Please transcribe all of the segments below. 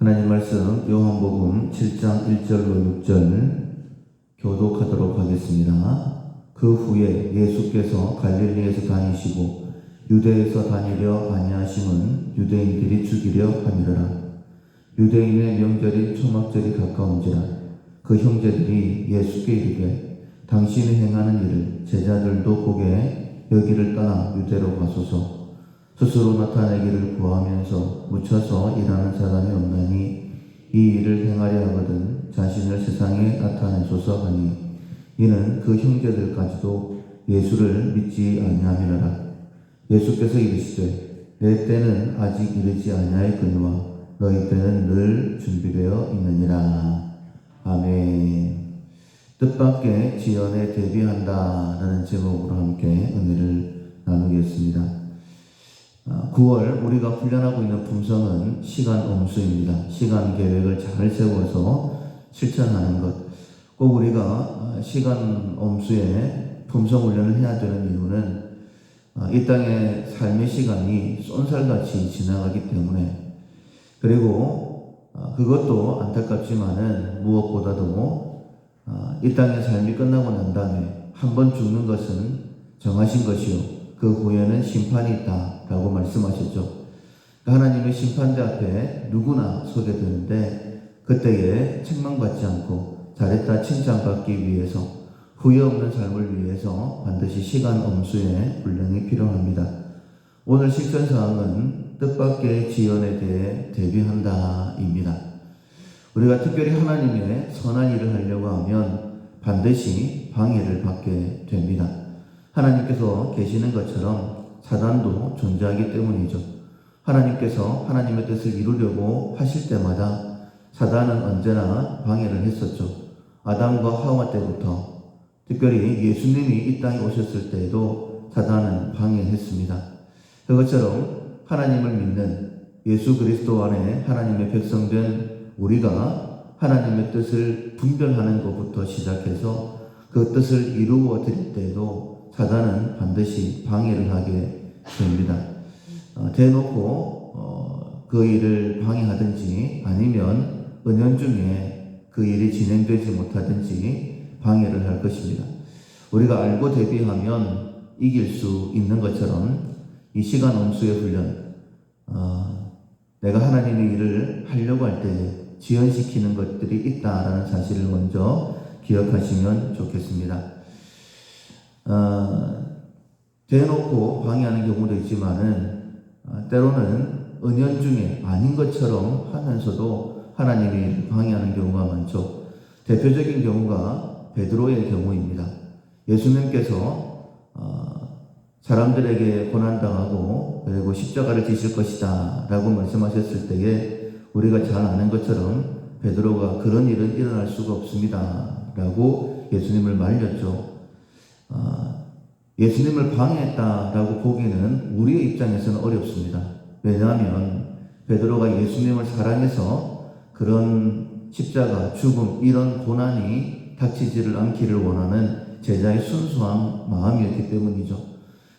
하나님 말씀 요한복음 7장 1절로 6절 교독하도록 하겠습니다. 그 후에 예수께서 갈릴리에서 다니시고 유대에서 다니려 아니하심은 유대인들이 죽이려 함이라. 유대인의 명절인 초막절이 가까운지라. 그 형제들이 예수께 이르되 당신이 행하는 일을 제자들도 보게 여기를 떠나 유대로 가소서. 스스로 나타내기를 구하면서 묻혀서 일하는 사람이 없나니 이 일을 행하려 하거든 자신을 세상에 나타내소서 하니, 이는 그 형제들까지도 예수를 믿지 아니함이라. 예수께서 이르시되 내 때는 아직 이르지 아니하였거니와 너희 때는 늘 준비되어 있느니라. 아멘. 뜻밖의 지연에 대비한다 라는 제목으로 함께 은혜를 나누겠습니다. 9월 우리가 훈련하고 있는 품성은 시간 엄수입니다. 시간 계획을 잘 세워서 실천하는 것. 꼭 우리가 시간 엄수에 품성 훈련을 해야 되는 이유는 이 땅의 삶의 시간이 쏜살같이 지나가기 때문에, 그리고 그것도 안타깝지만은 무엇보다도 이 땅의 삶이 끝나고 난 다음에 한 번 죽는 것은 정하신 것이요 그 후에는 심판이 있다라고 말씀하셨죠. 하나님의 심판대 앞에 누구나 서게 되는데, 그때에 책망받지 않고 잘했다 칭찬받기 위해서, 후회 없는 삶을 위해서 반드시 시간 엄수의 훈련이 필요합니다. 오늘 실천사항은 뜻밖의 지연에 대해 대비한다입니다. 우리가 특별히 하나님의 선한 일을 하려고 하면 반드시 방해를 받게 됩니다. 하나님께서 계시는 것처럼 사단도 존재하기 때문이죠. 하나님께서 하나님의 뜻을 이루려고 하실 때마다 사단은 언제나 방해를 했었죠. 아담과 하와 때부터, 특별히 예수님이 이 땅에 오셨을 때에도 사단은 방해했습니다. 그것처럼 하나님을 믿는 예수 그리스도 안에 하나님의 백성된 우리가 하나님의 뜻을 분별하는 것부터 시작해서 그 뜻을 이루어 드릴 때에도 사단은 반드시 방해를 하게 됩니다. 대놓고 그 일을 방해하든지 아니면 은연중에 그 일이 진행되지 못하든지 방해를 할 것입니다. 우리가 알고 대비하면 이길 수 있는 것처럼 이 시간 엄수의 훈련, 내가 하나님의 일을 하려고 할 때 지연시키는 것들이 있다라는 사실을 먼저 기억하시면 좋겠습니다. 대놓고 방해하는 경우도 있지만은 때로는 은연중에 아닌 것처럼 하면서도 하나님의 일을 방해하는 경우가 많죠. 대표적인 경우가 베드로의 경우입니다. 예수님께서 사람들에게 고난당하고 그리고 십자가를 지실 것이다 라고 말씀하셨을 때에 우리가 잘 아는 것처럼 베드로가 그런 일은 일어날 수가 없습니다 라고 예수님을 말렸죠. 예수님을 방해했다라고 보기는 우리의 입장에서는 어렵습니다. 왜냐하면 베드로가 예수님을 사랑해서 그런 십자가, 죽음, 이런 고난이 닥치지를 않기를 원하는 제자의 순수한 마음이었기 때문이죠.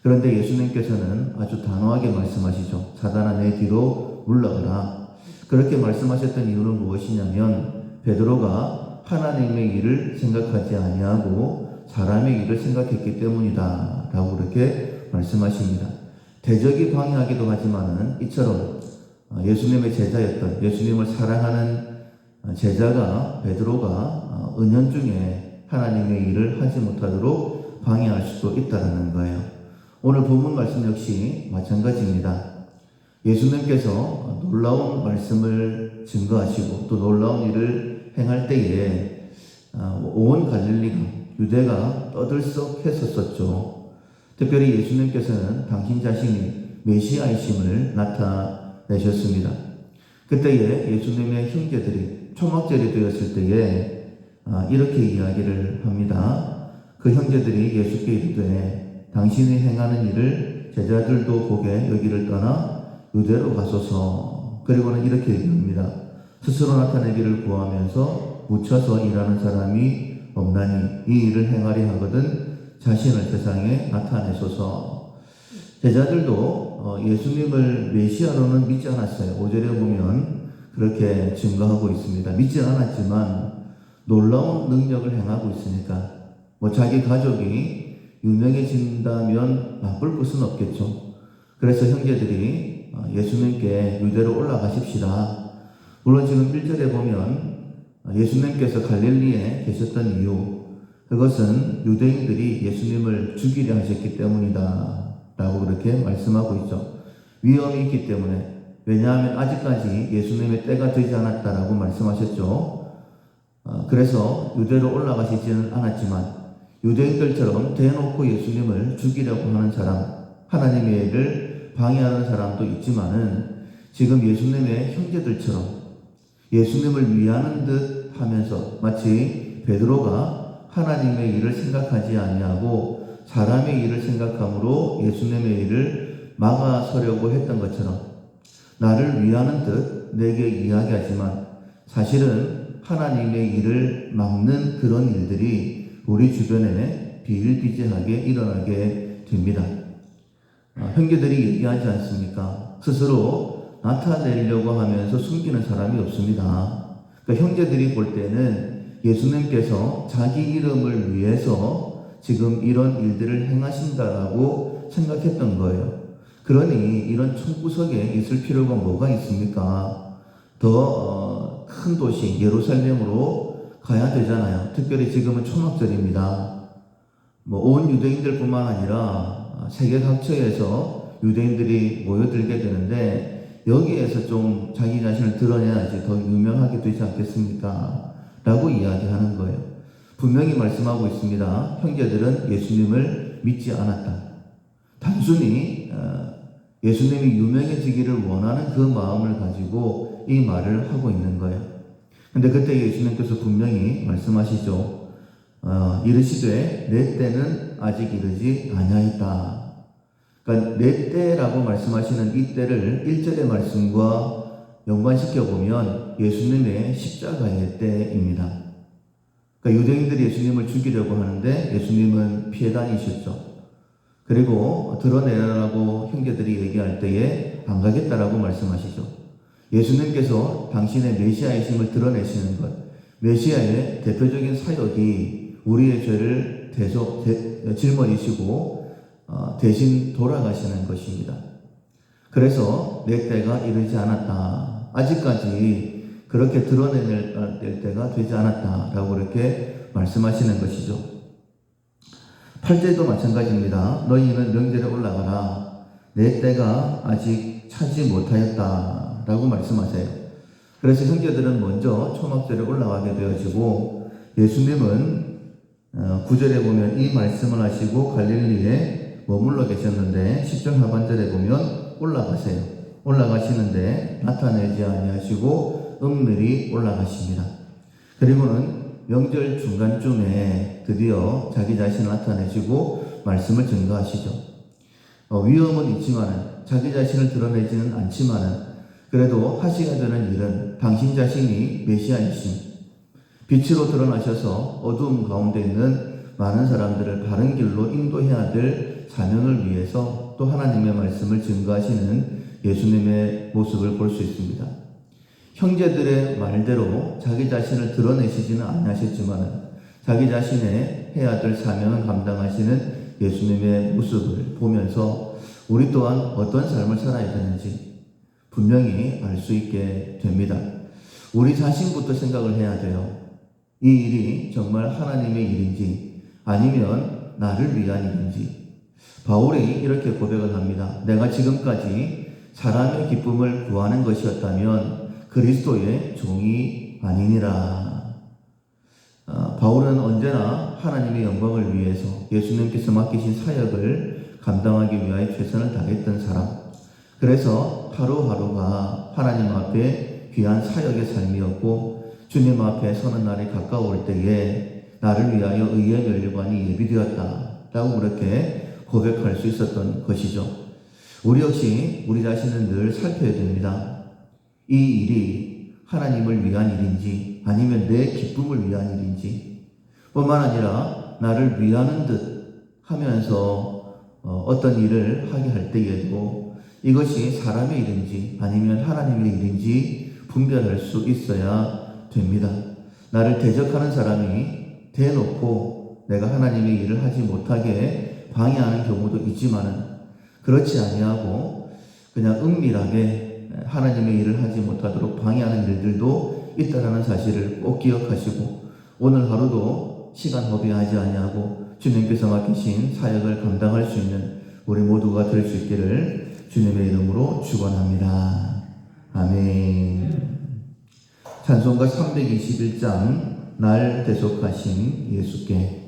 그런데 예수님께서는 아주 단호하게 말씀하시죠. 사단아 내 뒤로 물러가라. 그렇게 말씀하셨던 이유는 무엇이냐면 베드로가 하나님의 일을 생각하지 아니하고 사람의 일을 생각했기 때문이다 라고 그렇게 말씀하십니다. 대적이 방해하기도 하지만은 이처럼 예수님의 제자였던, 예수님을 사랑하는 제자가 베드로가 은연중에 하나님의 일을 하지 못하도록 방해할 수도 있다는 거예요. 오늘 본문 말씀 역시 마찬가지입니다. 예수님께서 놀라운 말씀을 증거하시고 또 놀라운 일을 행할 때에 온 갈릴리가, 유대가 떠들썩했었죠. 특별히 예수님께서는 당신 자신이 메시아이심을 나타내셨습니다. 그때에 예수님의 형제들이 초막절이 되었을 때에 이렇게 이야기를 합니다. 그 형제들이 예수께 이르되 당신이 행하는 일을 제자들도 보게 여기를 떠나 유대로 가소서. 그리고는 이렇게 얘기합니다. 스스로 나타내기를 구하면서 묻혀서 일하는 사람이 없나니 이 일을 행하려 하거든 자신을 세상에 나타내소서. 제자들도 예수님을 메시아로는 믿지 않았어요. 5절에 보면 그렇게 증거하고 있습니다. 믿지는 않았지만 놀라운 능력을 행하고 있으니까 자기 가족이 유명해진다면 나쁠 것은 없겠죠. 그래서 형제들이 예수님께 유대로 올라가십시다. 물론 지금 1절에 보면 예수님께서 갈릴리에 계셨던 이유, 그것은 유대인들이 예수님을 죽이려 하셨기 때문이다 라고 그렇게 말씀하고 있죠. 위험이 있기 때문에. 왜냐하면 아직까지 예수님의 때가 되지 않았다라고 말씀하셨죠. 그래서 유대로 올라가시지는 않았지만 유대인들처럼 대놓고 예수님을 죽이려고 하는 사람, 하나님의 일을 방해하는 사람도 있지만은 지금 예수님의 형제들처럼 예수님을 위하는 듯 하면서 마치 베드로가 하나님의 일을 생각하지 아니하고 사람의 일을 생각함으로 예수님의 일을 막아서려고 했던 것처럼 나를 위하는 듯 내게 이야기하지만 사실은 하나님의 일을 막는 그런 일들이 우리 주변에 비일비재하게 일어나게 됩니다. 형제들이 얘기하지 않습니까? 스스로 나타내려고 하면서 숨기는 사람이 없습니다. 그러니까 형제들이 볼 때는 예수님께서 자기 이름을 위해서 지금 이런 일들을 행하신다라고 생각했던 거예요. 그러니 이런 총구석에 있을 필요가 뭐가 있습니까? 더 큰 도시 예루살렘으로 가야 되잖아요. 특별히 지금은 초막절입니다. 온 유대인들뿐만 아니라 세계 각처에서 유대인들이 모여들게 되는데 여기에서 좀 자기 자신을 드러내야지 더 유명하게 되지 않겠습니까? 라고 이야기하는 거예요. 분명히 말씀하고 있습니다. 형제들은 예수님을 믿지 않았다. 단순히 예수님이 유명해지기를 원하는 그 마음을 가지고 이 말을 하고 있는 거예요. 근데 그때 예수님께서 분명히 말씀하시죠. 이르시되 내 때는 아직 이르지 아니하였다. 그러니까 내 때라고 말씀하시는 이 때를 1절의 말씀과 연관시켜 보면 예수님의 십자가의 때입니다. 그러니까 유대인들이 예수님을 죽이려고 하는데 예수님은 피해 다니셨죠. 그리고 드러내라고 형제들이 얘기할 때에 안 가겠다라고 말씀하시죠. 예수님께서 당신의 메시아이심을 드러내시는 것, 메시아의 대표적인 사역이 우리의 죄를 짊어지시고 대신 돌아가시는 것입니다. 그래서 내 때가 이르지 않았다. 아직까지 그렇게 드러낼 때가 되지 않았다라고 그렇게 말씀하시는 것이죠. 8절도 마찬가지입니다. 너희는 명절에 올라가라. 내 때가 아직 차지 못하였다. 라고 말씀하세요. 그래서 형제들은 먼저 초막절에 올라가게 되어지고 예수님은 9절에 보면 이 말씀을 하시고 갈릴리에 머물러 계셨는데 10절 하반절에 보면 올라가세요. 올라가시는데 나타내지 아니하시고 은밀히 올라가십니다. 그리고는 명절 중간쯤에 드디어 자기 자신을 나타내시고 말씀을 증거하시죠. 위험은 있지만 자기 자신을 드러내지는 않지만 그래도 하셔야 되는 일은 당신 자신이 메시아이심, 빛으로 드러나셔서 어두움 가운데 있는 많은 사람들을 바른 길로 인도해야 될 사명을 위해서 또 하나님의 말씀을 증거하시는 예수님의 모습을 볼 수 있습니다. 형제들의 말대로 자기 자신을 드러내시지는 않으셨지만 자기 자신의 해야 될 사명을 감당하시는 예수님의 모습을 보면서 우리 또한 어떤 삶을 살아야 되는지 분명히 알 수 있게 됩니다. 우리 자신부터 생각을 해야 돼요. 이 일이 정말 하나님의 일인지 아니면 나를 위한 일인지. 바울이 이렇게 고백을 합니다. 내가 지금까지 사람의 기쁨을 구하는 것이었다면 그리스도의 종이 아니니라. 바울은 언제나 하나님의 영광을 위해서 예수님께서 맡기신 사역을 감당하기 위하여 최선을 다했던 사람. 그래서 하루하루가 하나님 앞에 귀한 사역의 삶이었고 주님 앞에 서는 날이 가까울 때에 나를 위하여 의의 면류관이 예비되었다 라고 그렇게 고백할 수 있었던 것이죠. 우리 역시 우리 자신을 늘 살펴야 됩니다. 이 일이 하나님을 위한 일인지 아니면 내 기쁨을 위한 일인지 뿐만 아니라 나를 위하는 듯 하면서 어떤 일을 하게 할 때에도 이것이 사람의 일인지 아니면 하나님의 일인지 분별할 수 있어야 됩니다. 나를 대적하는 사람이 대놓고 내가 하나님의 일을 하지 못하게 방해하는 경우도 있지만은 그렇지 아니하고 그냥 은밀하게 하나님의 일을 하지 못하도록 방해하는 일들도 있다라는 사실을 꼭 기억하시고 오늘 하루도 시간 허비하지 아니하고 주님께서 맡기신 사역을 감당할 수 있는 우리 모두가 될 수 있기를 주님의 이름으로 축원합니다. 아멘. 찬송가 321장 날 대속하신 예수께